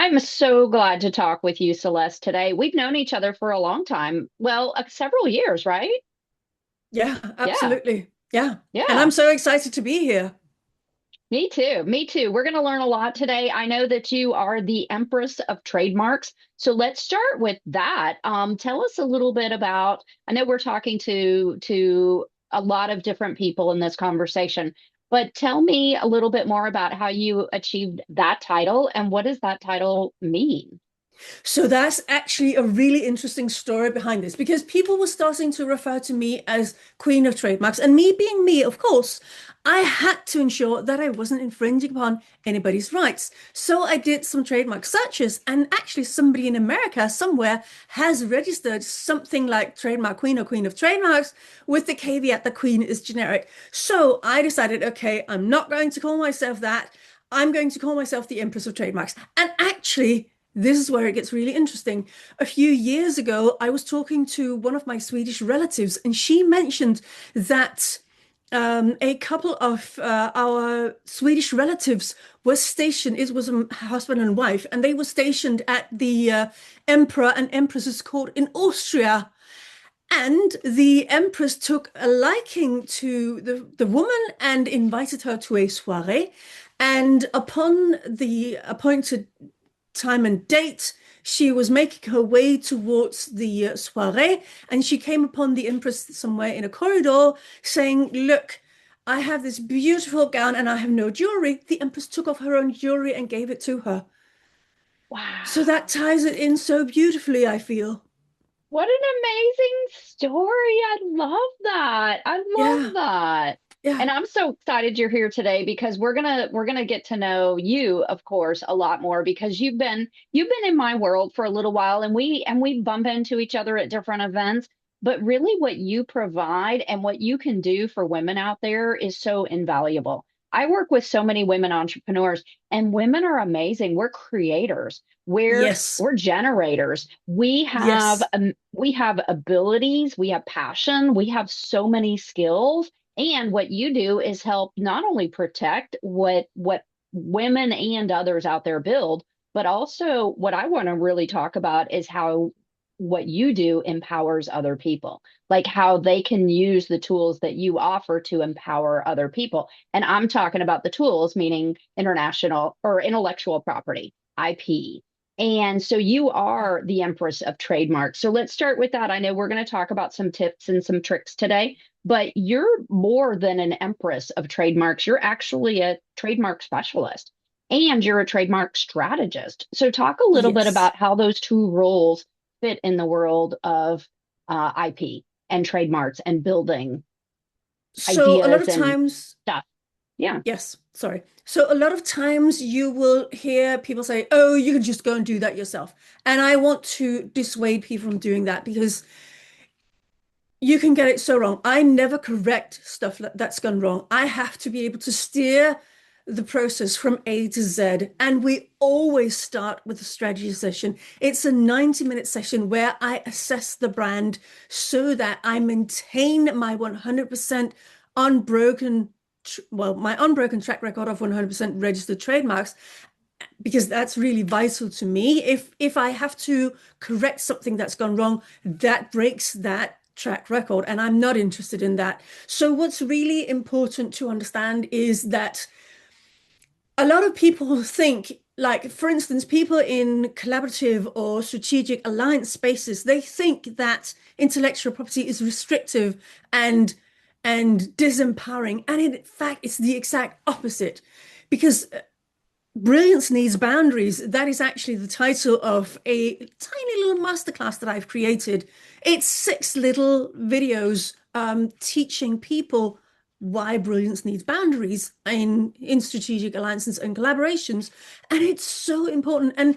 I'm so glad to talk with you, Celeste, today. We've known each other for a long time. Well, several years, right? Yeah, Yeah, absolutely. Yeah. And yeah. I'm so excited to be here. Me too. Me too. We're going to learn a lot today. I know that you are the Empress of Trademarks. So let's start with that. Tell us a little bit about, I know we're talking to a lot of different people in this conversation, but tell me a little bit more about how you achieved that title and what does that title mean? So that's actually a really interesting story behind this because people were starting to refer to me as Queen of Trademarks. And me being me, of course, I had to ensure that I wasn't infringing upon anybody's rights. So I did some trademark searches, and actually, somebody in America somewhere has registered something like Trademark Queen or Queen of Trademarks with the caveat that Queen is generic. So I decided, okay, I'm not going to call myself that. I'm going to call myself the Empress of Trademarks. And actually, this is where it gets really interesting. A few years ago, I was talking to one of my Swedish relatives, and she mentioned that a couple of our Swedish relatives were stationed, it was a husband and wife, and they were stationed at the Emperor and Empress's court in Austria. And the Empress took a liking to the woman and invited her to a soiree. And upon the appointed time and date, she was making her way towards the soiree, and she came upon the Empress somewhere in a corridor saying, "Look, I have this beautiful gown and I have no jewelry." The Empress took off her own jewelry and gave it to her. So that Wow. ties it in so beautifully, I feel. What an amazing story. I love that. I love Yeah, that. yeah. And I'm so excited you're here today because we're gonna get to know you, of course, a lot more because you've been in my world for a little while and we bump into each other at different events. But really what you provide and what you can do for women out there is so invaluable. I work with so many women entrepreneurs and women are amazing. We're creators. We're Yes, we're generators. yes. We have abilities, we have passion, we have so many skills. And what you do is help not only protect what women and others out there build, but also what I want to really talk about is how what you do empowers other people, like how they can use the tools that you offer to empower other people. And I'm talking about the tools, meaning international or intellectual property, IP. And so you are the Empress of Trademarks. So let's start with that. I know we're going to talk about some tips and some tricks today, but you're more than an Empress of Trademarks. You're actually a trademark specialist and you're a trademark strategist. So talk a little bit Yes. about how those two roles fit in the world of IP and trademarks and building So a lot ideas of and times, stuff. Yeah. yes, sorry. So a lot of times you will hear people say, "Oh, you can just go and do that yourself." And I want to dissuade people from doing that because you can get it so wrong. I never correct stuff that's gone wrong. I have to be able to steer the process from A to Z. And we always start with a strategy session. It's a 90-minute session where I assess the brand so that I maintain my 100% unbroken, well, my unbroken track record of 100% registered trademarks, because that's really vital to me. If I have to correct something that's gone wrong, that breaks that track record, and I'm not interested in that. So what's really important to understand is that a lot of people think, like, for instance, people in collaborative or strategic alliance spaces, they think that intellectual property is restrictive and disempowering. And in fact, it's the exact opposite. Because Brilliance Needs Boundaries, that is actually the title of a tiny little masterclass that I've created. It's six little videos teaching people why brilliance needs boundaries in strategic alliances and collaborations. And it's so important. And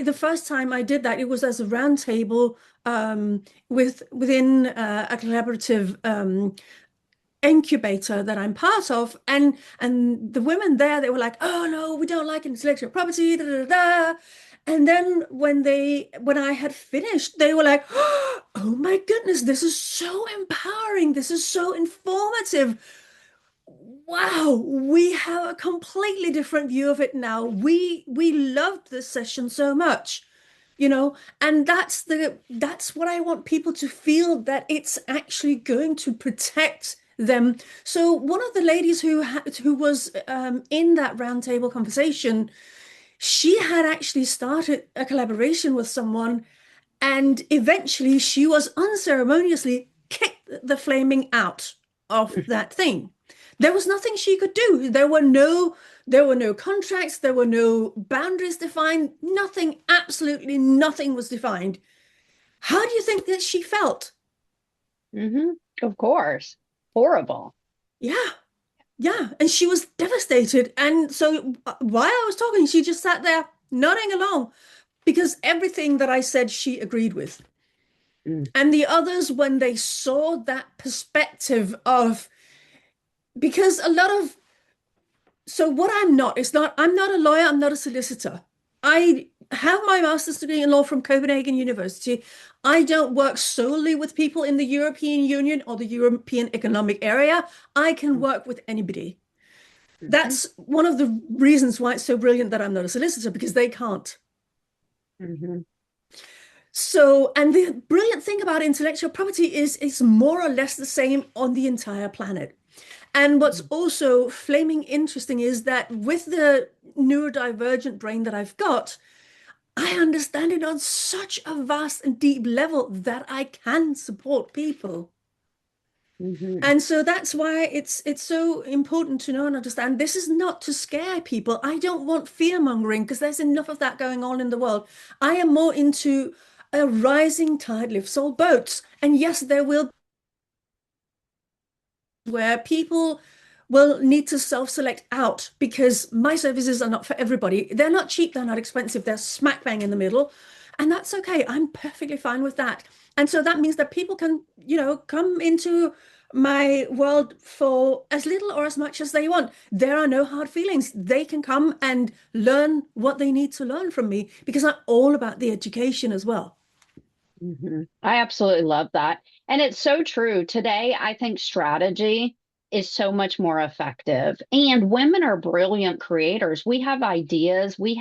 the first time I did that, it was as a roundtable within a collaborative incubator that I'm part of, and the women there, they were like, "Oh no, we don't like intellectual property, da, da, da." And then when I had finished, they were like, "Oh my goodness, this is so empowering. This is so informative. wow, we have a completely different view of it now. We loved this session so much, you know, and that's what I want people to feel, that it's actually going to protect them. So one of the ladies who was in that roundtable conversation, she had actually started a collaboration with someone, and eventually she was unceremoniously kicked the flaming out of that thing. There was nothing she could do. There were no contracts, there were no boundaries defined, nothing, absolutely nothing was defined. How do you think that she felt? Hmm. Of course. Horrible. Yeah, yeah. And she was devastated. And so while I was talking, she just sat there nodding along because everything that I said, she agreed with. Mm. And the others, when they saw that perspective of, because a lot of, so what I'm not, it's not, I'm not a lawyer, I'm not a solicitor. I have my master's degree in law from Copenhagen University. I don't work solely with people in the European Union or the European Economic Area. I can work with anybody. Mm-hmm. That's one of the reasons why it's so brilliant that I'm not a solicitor, because they can't. Hmm. So, and the brilliant thing about intellectual property is it's more or less the same on the entire planet. And what's also flaming interesting is that with the neurodivergent brain that I've got, I understand it on such a vast and deep level that I can support people. Hmm. And so that's why it's so important to know and understand this is not to scare people. I don't want fear mongering because there's enough of that going on in the world. I am more into a rising tide lifts all boats. And yes, there will where people will need to self-select out because my services are not for everybody. They're not cheap, they're not expensive, they're smack bang in the middle. And that's okay. I'm perfectly fine with that. And so that means that people can, come into my world for as little or as much as they want. There are no hard feelings. They can come and learn what they need to learn from me because I'm all about the education as well. Hmm. I absolutely love that. And it's so true. Today, I think strategy is so much more effective. And women are brilliant creators. We have ideas. We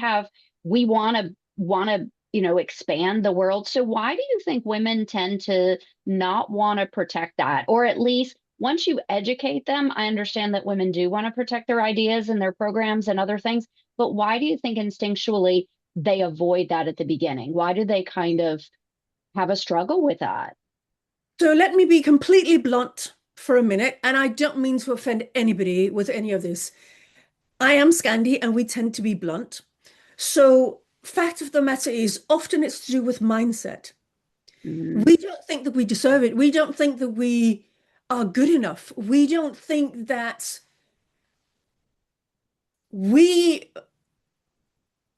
expand the world. So why do you think women tend to not want to protect that? Or at least once you educate them, I understand that women do want to protect their ideas and their programs and other things. But why do you think instinctually they avoid that at the beginning? Why do they kind of have a struggle with that? So let me be completely blunt for a minute, and I don't mean to offend anybody with any of this. I am Scandi and we tend to be blunt. So, fact of the matter is, often it's to do with mindset. Mhm. We don't think that we deserve it. We don't think that we are good enough. We don't think that we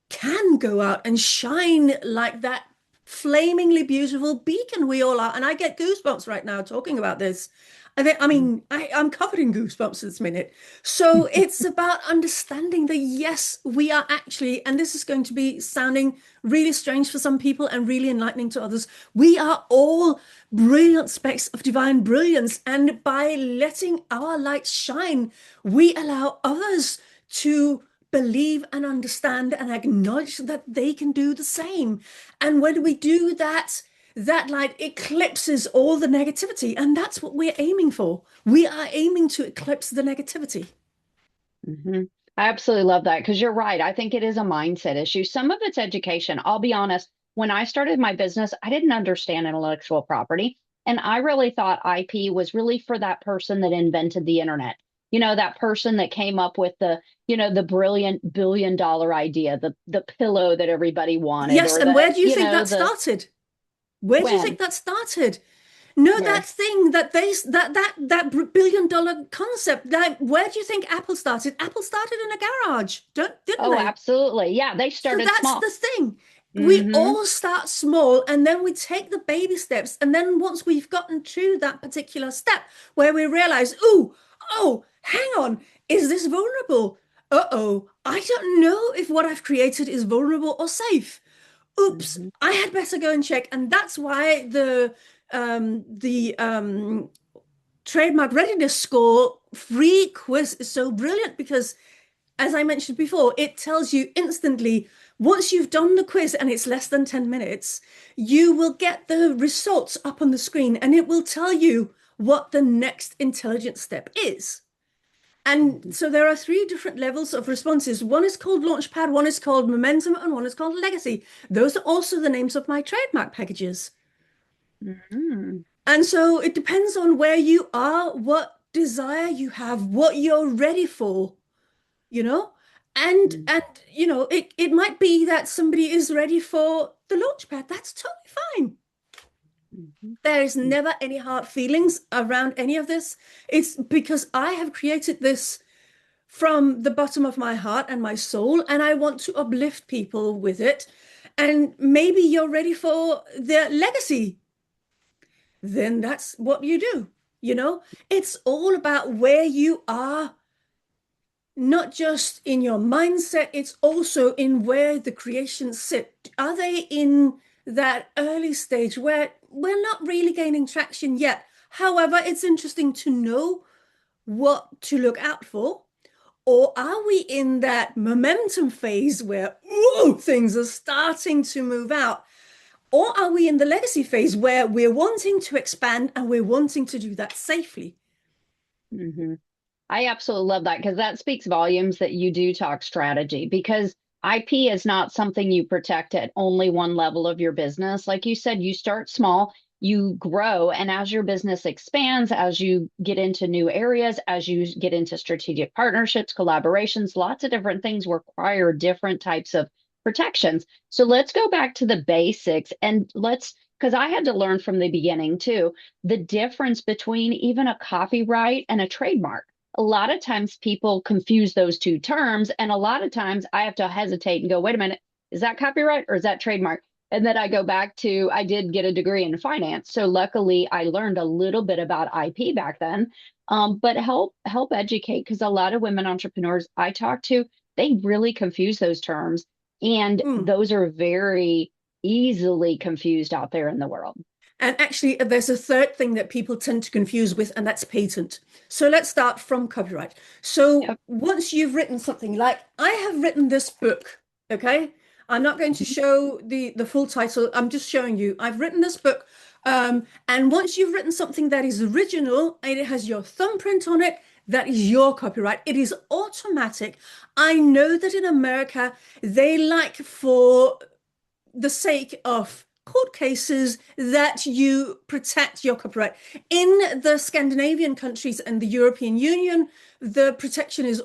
can go out and shine like that flamingly beautiful beacon we all are. And I get goosebumps right now talking about this. I'm covered in goosebumps this minute. So it's about understanding that yes, we are actually, and this is going to be sounding really strange for some people and really enlightening to others, we are all brilliant specks of divine brilliance. And by letting our light shine, we allow others to believe and understand and acknowledge that they can do the same. And when we do that, that light eclipses all the negativity. And that's what we're aiming for. We are aiming to eclipse the negativity. Mhm. I absolutely love that because you're right. I think it is a mindset issue. Some of it's education. I'll be honest, when I started my business, I didn't understand intellectual property. And I really thought IP was really for that person that invented the internet. That person that came up with the brilliant $1 billion idea, the pillow that everybody wanted, Yes, or and where do you think that the started? Where do you think when, that started? No, that where. thing that billion-dollar concept. That where do you think Apple started? Apple started in a garage, didn't Oh, they? absolutely. Yeah, they So started that's small. the thing. We Hmm. all start small and then we take the baby steps. And then once we've gotten to that particular step where we realize, hang on, is this vulnerable? Uh-oh, I don't know if what I've created is vulnerable or safe. Oops, Hmm. I had better go and check. And that's why the trademark readiness score free quiz is so brilliant because, as I mentioned before, it tells you instantly once you've done the quiz and it's less than 10 minutes, you will get the results up on the screen and it will tell you what the next intelligence step is. And Mhm. so there are three different levels of responses. One is called Launchpad, one is called Momentum, and one is called Legacy. Those are also the names of my trademark packages. Mhm. And so it depends on where you are, what desire you have, what you're ready for, you know? Mhm. And it might be that somebody is ready for the Launchpad. That's totally fine. Mhm. There's never any hard feelings around any of this. It's because I have created this from the bottom of my heart and my soul, and I want to uplift people with it. And maybe you're ready for the legacy, then that's what you do. You know, it's all about where you are, not just in your mindset, it's also in where the creations sit. Are they in that early stage where we're not really gaining traction yet? However, it's interesting to know what to look out for. Or are we in that momentum phase where, ooh, things are starting to move out? Or are we in the legacy phase where we're wanting to expand and we're wanting to do that safely? Mhm. I absolutely love that because that speaks volumes that you do talk strategy because IP is not something you protect at only one level of your business. Like you said, you start small, you grow, and as your business expands, as you get into new areas, as you get into strategic partnerships, collaborations, lots of different things require different types of protections. So let's go back to the basics and because I had to learn from the beginning too, the difference between even a copyright and a trademark. A lot of times people confuse those two terms. And a lot of times I have to hesitate and go, wait a minute, is that copyright or is that trademark? And then I go back to, I did get a degree in finance. So luckily I learned a little bit about IP back then. But help educate because a lot of women entrepreneurs I talk to, they really confuse those terms. And Mm. those are very easily confused out there in the world. And actually, there's a third thing that people tend to confuse with, and that's patent. So let's start from copyright. So Yep. once you've written something like, I have written this book, okay? I'm not going to show the full title. I'm just showing you. I've written this book. And once you've written something that is original and it has your thumbprint on it, that is your copyright. It is automatic. I know that in America, they like for the sake of court cases that you protect your copyright. In the Scandinavian countries and the European Union, the protection is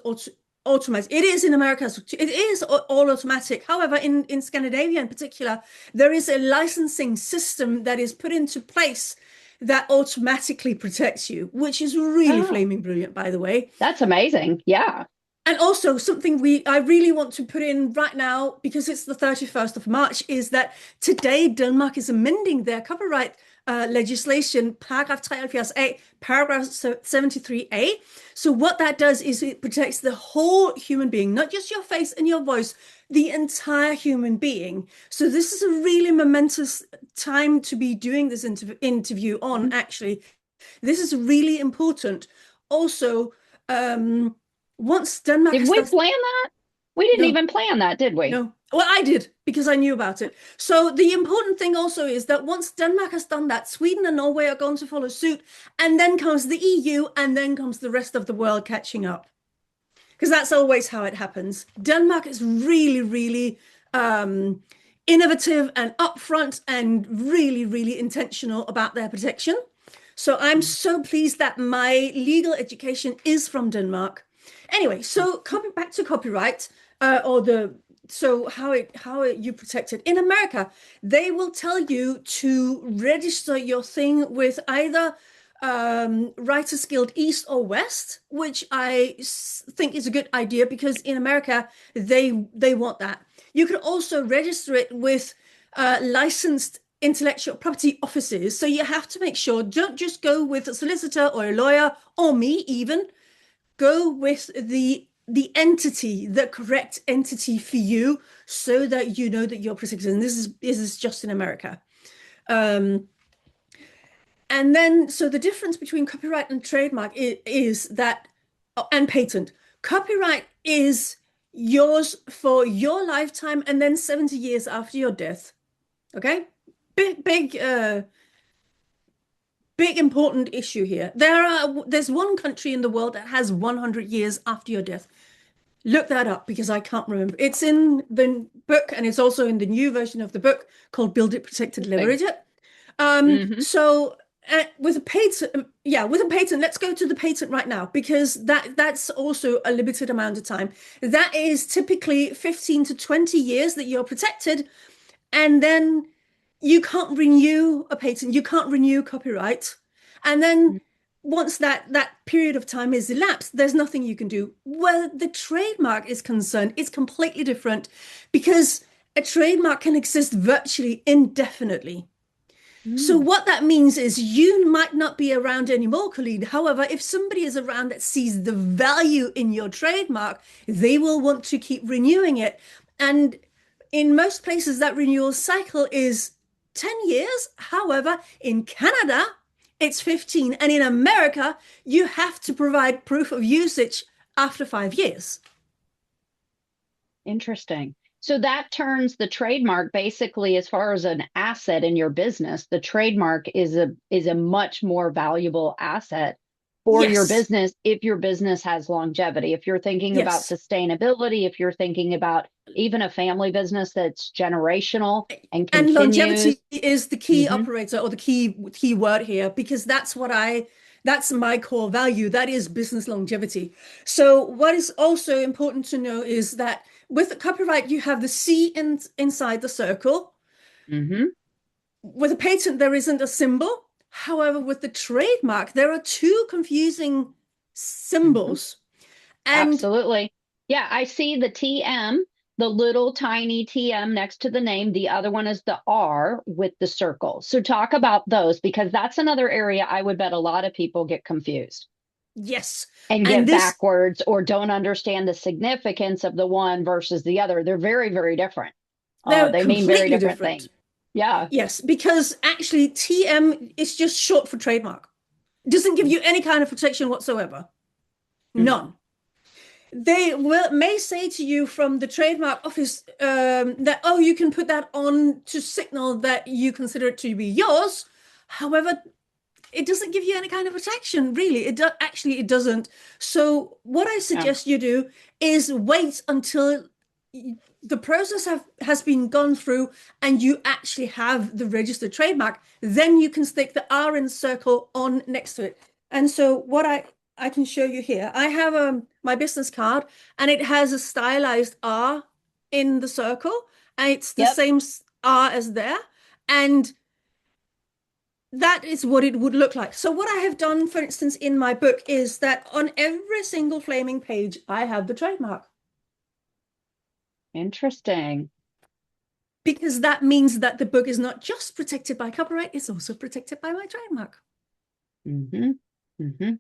automatic. It is in America, it is all automatic. However, in Scandinavia in particular, there is a licensing system that is put into place that automatically protects you, which is really Oh, flaming brilliant, by the way. that's amazing. Yeah. And also something I really want to put in right now because it's the 31st of March is that today Denmark is amending their copyright legislation, paragraph 73A, paragraph 73A. So what that does is it protects the whole human being, not just your face and your voice, the entire human being. So this is a really momentous time to be doing this interview on, actually. This is really important. Also, um, once Denmark Did has we done, plan that? We didn't no, even plan that, did we? no. Well, I did because I knew about it. So the important thing also is that once Denmark has done that, Sweden and Norway are going to follow suit, and then comes the EU, and then comes the rest of the world catching up. Because that's always how it happens. Denmark is really, really innovative and upfront and really, really intentional about their protection. So I'm so pleased that my legal education is from Denmark. Anyway, so coming back to copyright, or the so how you protect it in America, they will tell you to register your thing with either Writers Guild East or West, which I think is a good idea because in America they want that. You can also register it with licensed intellectual property offices. So you have to make sure, don't just go with a solicitor or a lawyer or me even. Go with the the correct entity for you, so that you know that you're protected. And this is just in America. Um, And then, so the difference between copyright and trademark is that, oh, and patent. Copyright is yours for your lifetime and then 70 years after your death. Okay? Big, big, big important issue here. There's one country in the world that has 100 years after your death. Look that up because I can't remember. It's in the book and it's also in the new version of the book called Build It, Protect It, Interesting. Leverage It. Hmm. So with a patent, yeah, with a patent, let's go to the patent right now because that's also a limited amount of time. That is typically 15 to 20 years that you're protected, and then you can't renew a patent, you can't renew copyright. And then once that period of time is elapsed, there's nothing you can do. Where the trademark is concerned, it's completely different because a trademark can exist virtually indefinitely. So Mm. what that means is you might not be around anymore, Colleen. However, if somebody is around that sees the value in your trademark, they will want to keep renewing it. And in most places, that renewal cycle is 10 years. However, in Canada, it's 15. And in America, you have to provide proof of usage after 5 years. Interesting. So that turns the trademark basically as far as an asset in your business, the trademark is a much more valuable asset for your Yes, business if your business has longevity. If you're thinking about yes. sustainability, if you're thinking about even a family business that's generational and And continues. longevity is the key Hmm. operator or the key word here because that's my core value. That is business longevity. So what is also important to know is that with the copyright, you have the C inside the circle. Hmm. With a patent, there isn't a symbol. However, with the trademark, there are two confusing Hmm. symbols. And Absolutely. Yeah, I see the TM, the little tiny TM next to the name. The other one is the R with the circle. So talk about those because that's another area I would bet a lot of people get confused yes, and and get this backwards or don't understand the significance of the one versus the other. They're very, very different. they're They mean very completely different different. things. Yeah. Yes, because actually TM is just short for trademark. It doesn't give you any kind of protection whatsoever. Mm. None. They may say to you from the trademark office that, oh, you can put that on to signal that you consider it to be yours. However, it doesn't give you any kind of protection, really. Actually, it doesn't. So what I Yeah. suggest you do is wait until the process has been gone through and you actually have the registered trademark. Then you can stick the R in circle on next to it. And so what I can show you here, I have my business card and it has a stylized R in the circle and it's the Yep. same R as there. And that is what it would look like. So what I have done, for instance, in my book is that on every single flaming page, I have the trademark Interesting. because that means that the book is not just protected by copyright, it's also protected by my trademark. Hmm. Hmm.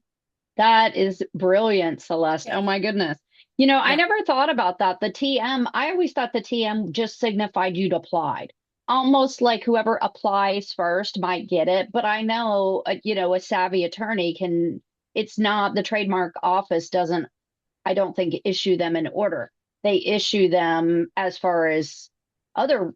That is brilliant, Celeste. Yeah, Oh my goodness. I yeah. never thought about that. The TM, I always thought the TM just signified you'd applied. Almost like whoever applies first might get it. But I know, a savvy attorney it's not, the trademark office doesn't, I don't think, issue them in order. They issue them as far as other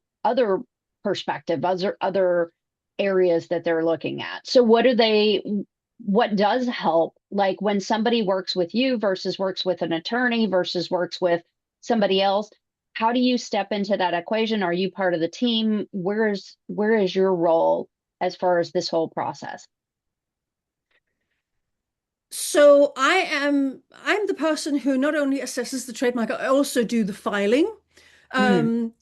perspective, other areas that they're looking at. So what does help, like when somebody works with you versus works with an attorney versus works with somebody else, how do you step into that equation? Are you part of the team? Where is your role as far as this whole process? So I'm the person who not only assesses the trademark, I also do the filing. Mm. Um,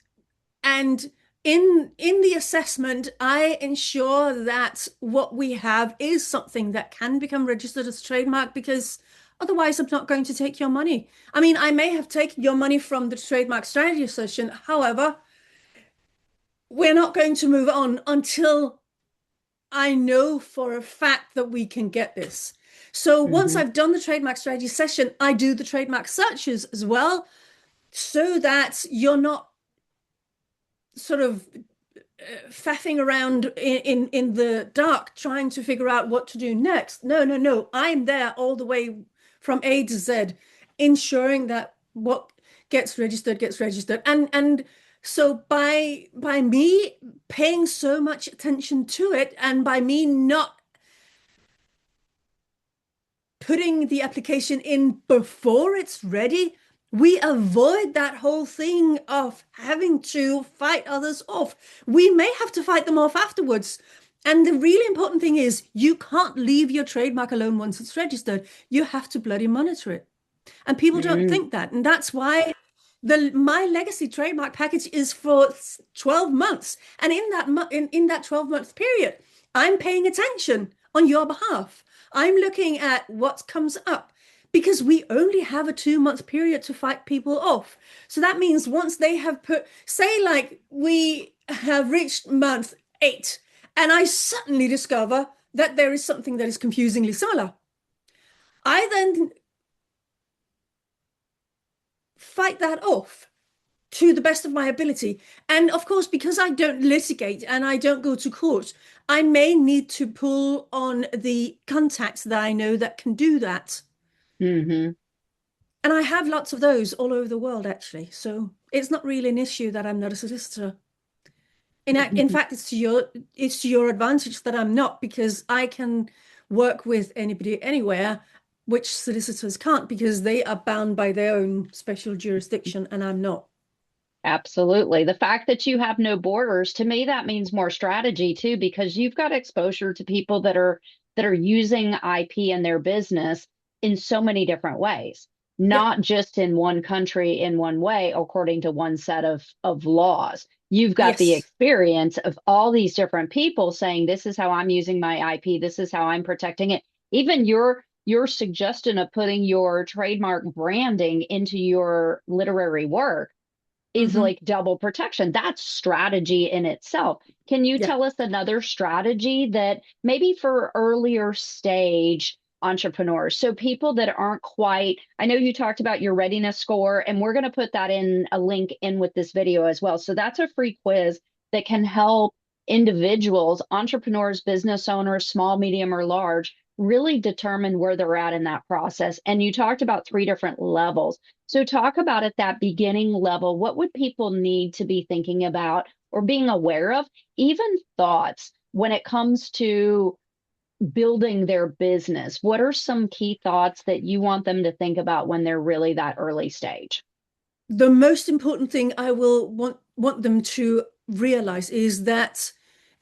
and in the assessment, I ensure that what we have is something that can become registered as a trademark because otherwise I'm not going to take your money. I mean, I may have taken your money from the trademark strategy session. However, we're not going to move on until I know for a fact that we can get this. So once Hmm. I've done the trademark strategy session, I do the trademark searches as well so that you're not sort of faffing around in the dark trying to figure out what to do next. No, no, no. I'm there all the way from A to Z, ensuring that what gets registered. And so by me paying so much attention to it, and by me not putting the application in before it's ready, we avoid that whole thing of having to fight others off. We may have to fight them off afterwards. And the really important thing is you can't leave your trademark alone once it's registered. You have to bloody monitor it. And people don't Mm, think that. And that's why the my legacy trademark package is for 12 months. And in that 12-month period, I'm paying attention on your behalf. I'm looking at what comes up because we only have a 2-month period to fight people off. So that means once they have put, say, like we have reached month 8, and I suddenly discover that there is something that is confusingly similar. I then fight that off to the best of my ability. And of course, because I don't litigate and I don't go to court, I may need to pull on the contacts that I know that can do that. hmm And I have lots of those all over the world, actually. So it's not really an issue that I'm not a solicitor. In fact, it's to your advantage that I'm not, because I can work with anybody anywhere, which solicitors can't because they are bound by their own special jurisdiction, and I'm not. Absolutely. The fact that you have no borders, to me, that means more strategy too, because you've got exposure to people that are using IP in their business in so many different ways, Yeah. not just in one country in one way, according to one set of laws. You've got the Yes. experience of all these different people saying, this is how I'm using my IP, this is how I'm protecting it. Even your suggestion of putting your trademark branding into your literary work is Hmm. like double protection. That's strategy in itself. Can you Yeah. tell us another strategy that maybe for earlier stage entrepreneurs? So people that aren't quite, I know you talked about your readiness score, and we're going to put that in a link in with this video as well. So that's a free quiz that can help individuals, entrepreneurs, business owners, small, medium, or large, really determine where they're at in that process. And you talked about three different levels. So, talk about at that beginning level, what would people need to be thinking about or being aware of, even thoughts when it comes to building their business? What are some key thoughts that you want them to think about when they're really that early stage? The most important thing I will want them to realize is that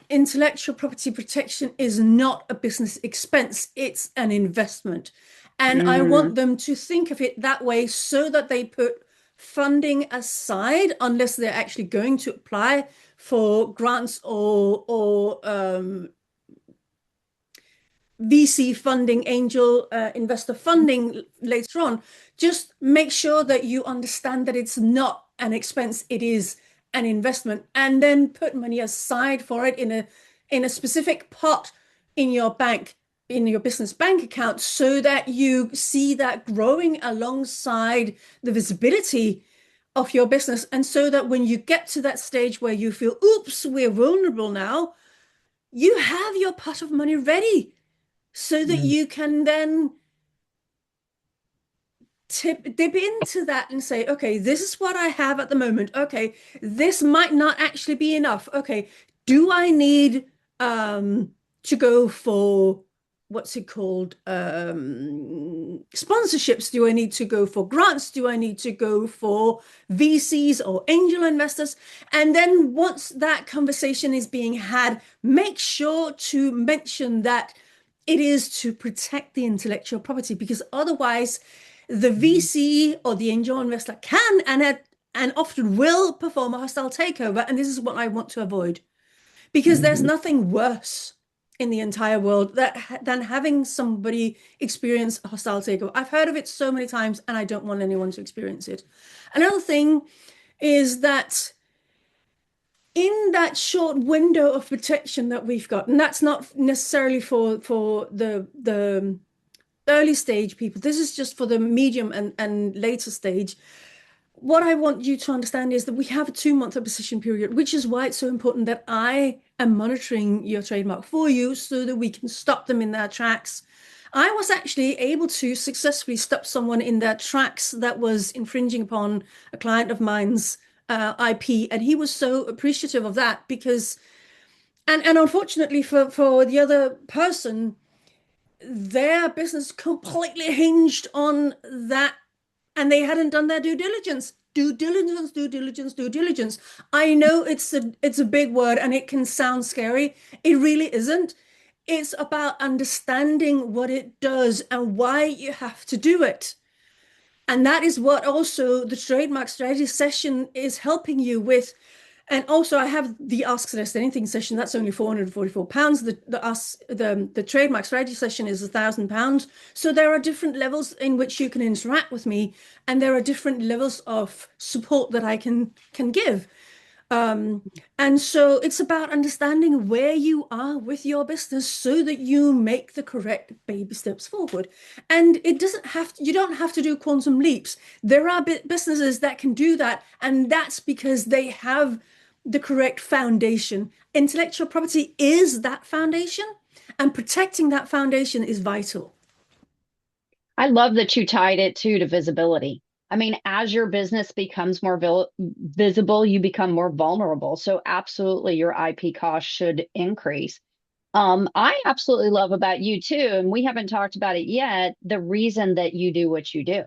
intellectual property protection is not a business expense, it's an investment. And I want Mm, them to think of it that way so that they put funding aside, unless they're actually going to apply for grants or VC funding, angel investor funding later on. Just make sure that you understand that it's not an expense, it is an investment, and then put money aside for it in a specific pot in your bank, in your business bank account, so that you see that growing alongside the visibility of your business. And so that when you get to that stage where you feel, oops, we're vulnerable now, you have your pot of money ready so that mm, you can then dip into that and say, okay, this is what I have at the moment. Okay, this might not actually be enough. Okay, do I need to go for what's it called? Sponsorships? Do I need to go for grants? Do I need to go for VCs or angel investors? And then once that conversation is being had, make sure to mention that it is to protect the intellectual property, because otherwise the mm, VC or the angel investor can and often will perform a hostile takeover. And this is what I want to avoid, because there's mhm. nothing worse in the entire world than having somebody experience a hostile takeover. I've heard of it so many times and I don't want anyone to experience it. Another thing is that in that short window of protection that we've got, and that's not necessarily for the early stage people, this is just for the medium and later stage. what I want you to understand is that we have a 2 month opposition period, which is why it's so important that I am monitoring your trademark for you so that we can stop them in their tracks. I was actually able to successfully stop someone in their tracks that was infringing upon a client of mine's IP, and he was so appreciative of that because, and unfortunately for the other person, their business completely hinged on that, and they hadn't done their due diligence. Due diligence, due diligence, due diligence. I know it's a big word and it can sound scary. It really isn't. It's about understanding what it does and why you have to do it. And that is what also the trademark strategy session is helping you with. And also, I have the Ask Celeste Anything session. That's only £444. The trademark strategy session is £1,000. So there are different levels in which you can interact with me, and there are different levels of support that I can give. Um, and so it's about understanding where you are with your business so that you make the correct baby steps forward. And it doesn't have to, you don't have to do quantum leaps. There are businesses that can do that, and that's because they have the correct foundation. Intellectual property is that foundation, and protecting that foundation is vital. I love that you tied it to visibility. I mean, as your business becomes more visible, you become more vulnerable. So absolutely your IP cost should increase. I absolutely love about you too, and we haven't talked about it yet, the reason that you do what you do.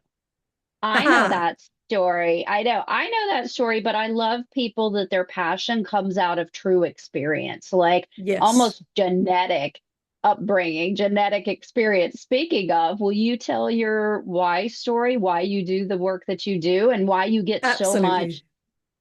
I know Haha. that story. I know that story, but I love people that their passion comes out of true experience, like Yes. almost genetic upbringing, genetic experience. Speaking of, will you tell your why story, why you do the work that you do, and why you get so Absolutely. much?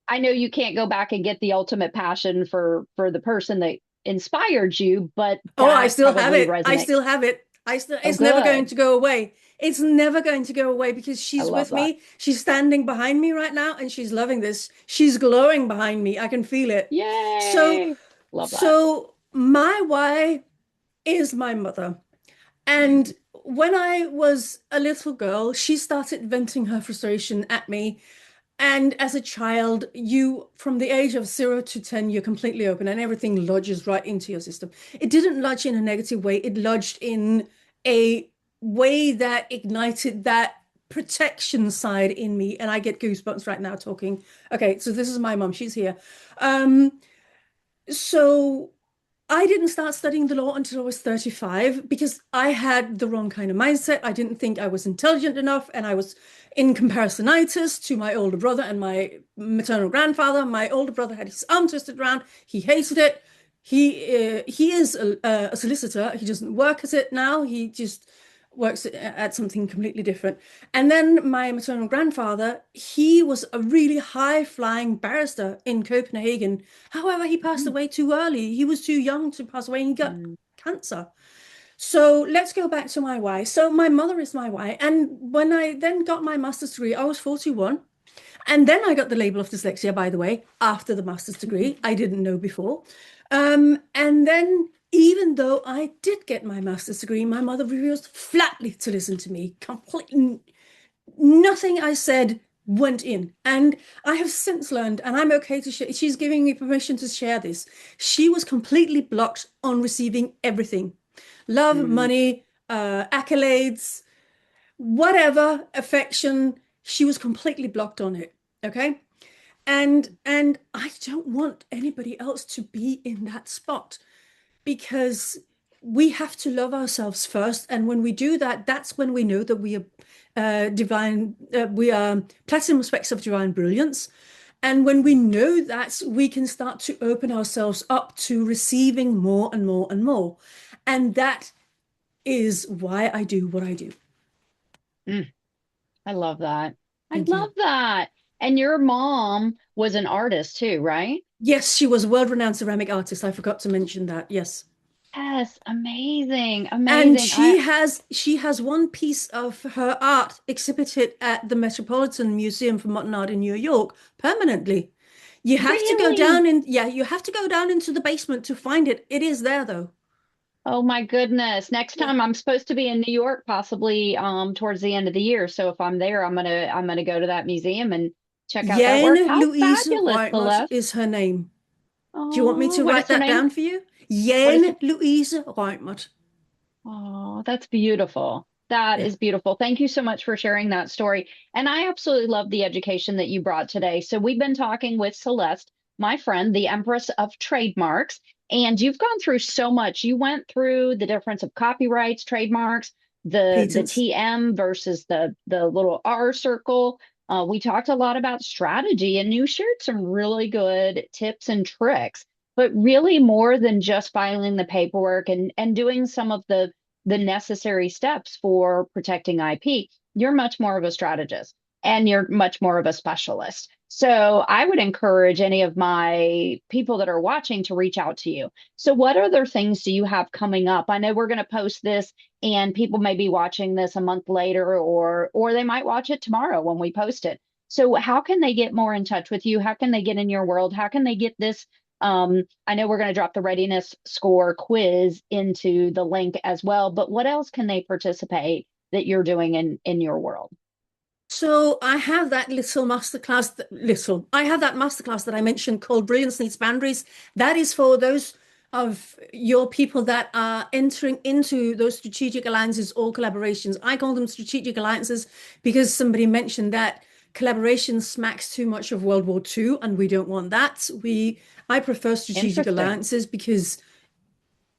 I know you can't go back and get the ultimate passion for the person that inspired you, but Oh, I that still have probably it. I resonates. still have it. Oh, It's never going good. to go away. It's never going to go away because I she's love with that. me. She's standing behind me right now and she's loving this. She's glowing behind me. I can feel it. So, Yay. Love that. so my why is my mother. And when I was a little girl, she started venting her frustration at me. And as a child, you, from the age of 0 to 10, you're completely open and everything lodges right into your system. It didn't lodge in a negative way, it lodged in a way that ignited that protection side in me. And I get goosebumps right now talking. Okay, so this is my mom, she's here. Um, so I didn't start studying the law until I was 35 because I had the wrong kind of mindset. I didn't think I was intelligent enough, and I was in comparisonitis to my older brother and my maternal grandfather. My older brother had his arm twisted around. He hated it. He is a solicitor. He doesn't work at it now. He just works at something completely different. And then my maternal grandfather, he was a really high flying barrister in Copenhagen. However, he passed away too early. He was too young to pass away and he got Mm. cancer. So let's go back to my why. So my mother is my why. And when I then got my master's degree, I was 41. And then I got the label of dyslexia, by the way, after the master's degree. I didn't know before. And then, even though I did get my master's degree, my mother refused flatly to listen to me. Completely, nothing I said went in. And I have since learned, and I'm okay to share, she's giving me permission to share this. She was completely blocked on receiving everything: love, Mm. money, accolades, whatever, affection. She was completely blocked on it. Okay. And I don't want anybody else to be in that spot because we have to love ourselves first. And when we do that, that's when we know that we are we are platinum specks of divine brilliance. And when we know that, we can start to open ourselves up to receiving more and more and more. And that is why I do what I do. Mm. I love that. I Thank you. love that. And your mom was an artist too, right? Yes, she was a world-renowned ceramic artist. I forgot to mention that. Yes. Yes, amazing, And amazing. she has one piece of her art exhibited at the Metropolitan Museum for Modern Art in New York permanently. You have to go Really? down in yeah, you have to go down into the basement to find it. It is there though. Oh my goodness. Next Yeah. time I'm supposed to be in New York possibly towards the end of the year. So if I'm there, I'm gonna go to that museum and check out that work. Yen How Louise fabulous, Reitmuch Celeste. is her name. Do you want me Oh, to what is write her that name? down for you? What is Yen it? Louise Reitmuch. Oh, that's beautiful. That Yeah, is beautiful. Thank you so much for sharing that story. And I absolutely love the education that you brought today. So we've been talking with Celeste, my friend, the Empress of Trademarks, and you've gone through so much. You went through the difference of copyrights, trademarks, the patents. TM versus the little R circle. We talked a lot about strategy, and you shared some really good tips and tricks. But really, more than just filing the paperwork and doing some of the necessary steps for protecting IP, you're much more of a strategist and you're much more of a specialist. So I would encourage any of my people that are watching to reach out to you. So what other things do you have coming up? I know we're going to post this and people may be watching this a month later or they might watch it tomorrow when we post it. So how can they get more in touch with you? How can they get in your world? How can they get this I know we're going to drop the readiness score quiz into the link as well, but what else can they participate that you're doing in your world? So I have that little masterclass, I have that masterclass that I mentioned called Brilliance Needs Boundaries. That is for those of your people that are entering into those strategic alliances or collaborations. I call them strategic alliances because somebody mentioned that collaboration smacks too much of World War II, and we don't want that. I prefer strategic Interesting. alliances because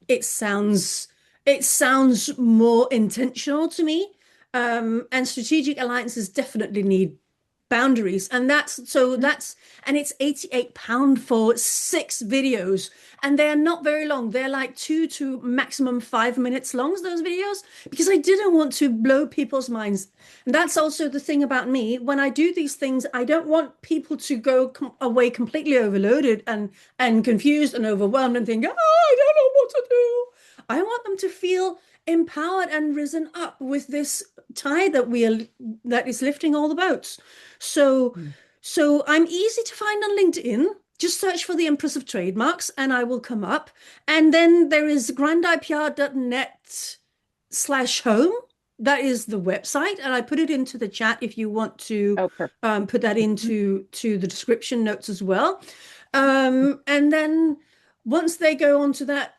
it sounds it sounds more intentional to me. And strategic alliances definitely need boundaries. And it's £88 for 6 videos. And they are not very long. They're like 2 to maximum 5 minutes long, those videos, because I didn't want to blow people's minds. And that's also the thing about me. When I do these things, I don't want people to go away completely overloaded and confused and overwhelmed and think, oh, I don't know what to do. I want them to feel empowered and risen up with this tide that is lifting all the boats. So, Mm. so I'm easy to find on LinkedIn. Just search for the Empress of Trademarks and I will come up. And then there is grandipr.net/home. That is the website, and I put it into the chat if you want to Oh, perfect. put that into the description notes as well. And then once they go onto that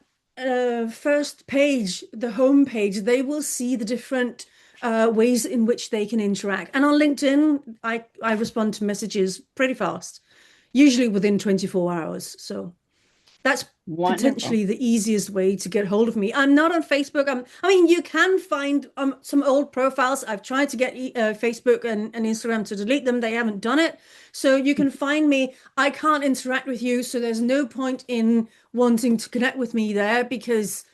first page, the home page, they will see the different ways in which they can interact. And on LinkedIn, I respond to messages pretty fast, usually within 24 hours. So that's Wonderful. potentially the easiest way to get hold of me. I'm not on Facebook. I mean, you can find some old profiles. I've tried to get Facebook and Instagram to delete them. They haven't done it. So you can find me. I can't interact with you. So there's no point in wanting to connect with me there because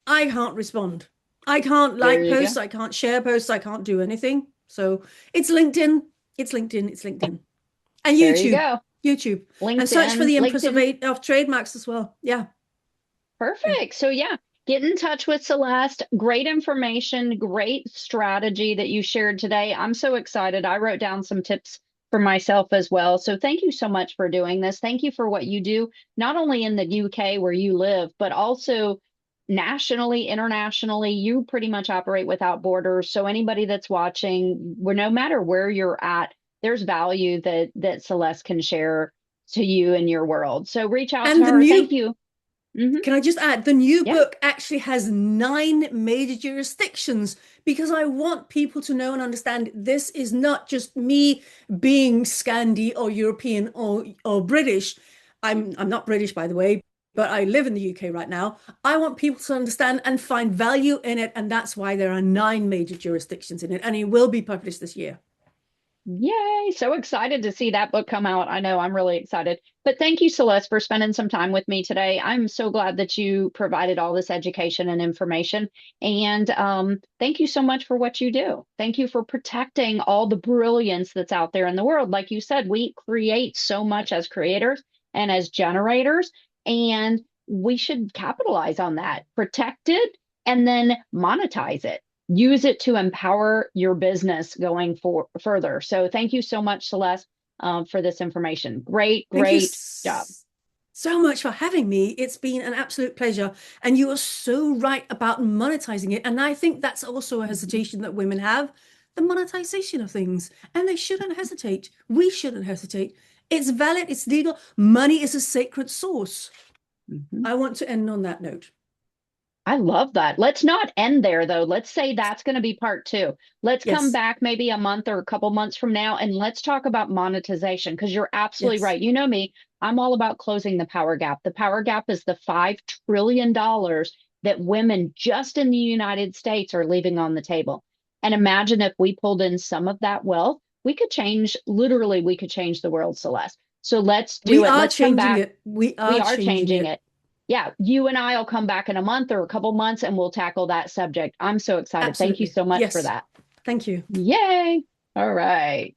I can't respond. I can't There like you go. posts. I can't share posts. I can't do anything. So it's LinkedIn. It's LinkedIn. It's LinkedIn. And There you YouTube. go. YouTube. And search for LinkedIn, the Empress LinkedIn. of Trademarks as well. Yeah. Yeah. Perfect. So yeah, get in touch with Celeste. Great information, great strategy that you shared today. I'm so excited. I wrote down some tips for myself as well. So thank you so much for doing this. Thank you for what you do, not only in the UK where you live, but also nationally, internationally. You pretty much operate without borders. So anybody that's watching, where no matter where you're at, there's value that Celeste can share to you and your world. So reach out to And the her. Thank new, you. Hmm. can I just add, the new Yeah. book actually has 9 major jurisdictions because I want people to know and understand this is not just me being Scandi or European or British. I'm not British, by the way, but I live in the UK right now. I want people to understand and find value in it, and that's why there are 9 major jurisdictions in it, and it will be published this year. Yay. So excited to see that book come out. I know I'm really excited. But thank you, Celeste, for spending some time with me today. I'm so glad that you provided all this education and information. And thank you so much for what you do. Thank you for protecting all the brilliance that's out there in the world. Like you said, we create so much as creators and as generators, and we should capitalize on that, protect it, and then monetize it, use it to empower your business going for further. So thank you so much, Celeste, for this information. Great, Thank you great job. so much for having me. It's been an absolute pleasure. And you are so right about monetizing it. And I think that's also a Mhm. hesitation that women have. the monetization of things. And they shouldn't hesitate. We shouldn't hesitate. It's valid, it's legal. Money is a sacred source. Mhm. I want to end on that note. I love that. Let's not end there though. Let's say that's going to be part two. Let's come Yes, back maybe a month or a couple months from now and let's talk about monetization because you're absolutely yes. right. You know me, I'm all about closing the power gap. The power gap is the $5 trillion that women just in the United States are leaving on the table. And imagine if we pulled in some of that wealth, we could change, literally, we could change the world, Celeste. So let's do We it. are Let's come changing back. it. We We are are changing changing it. it. Yeah, you and I will come back in a month or a couple months and we'll tackle that subject. I'm so excited. Thank you Absolutely. so much for Yes. that. Thank you. Yay. All right.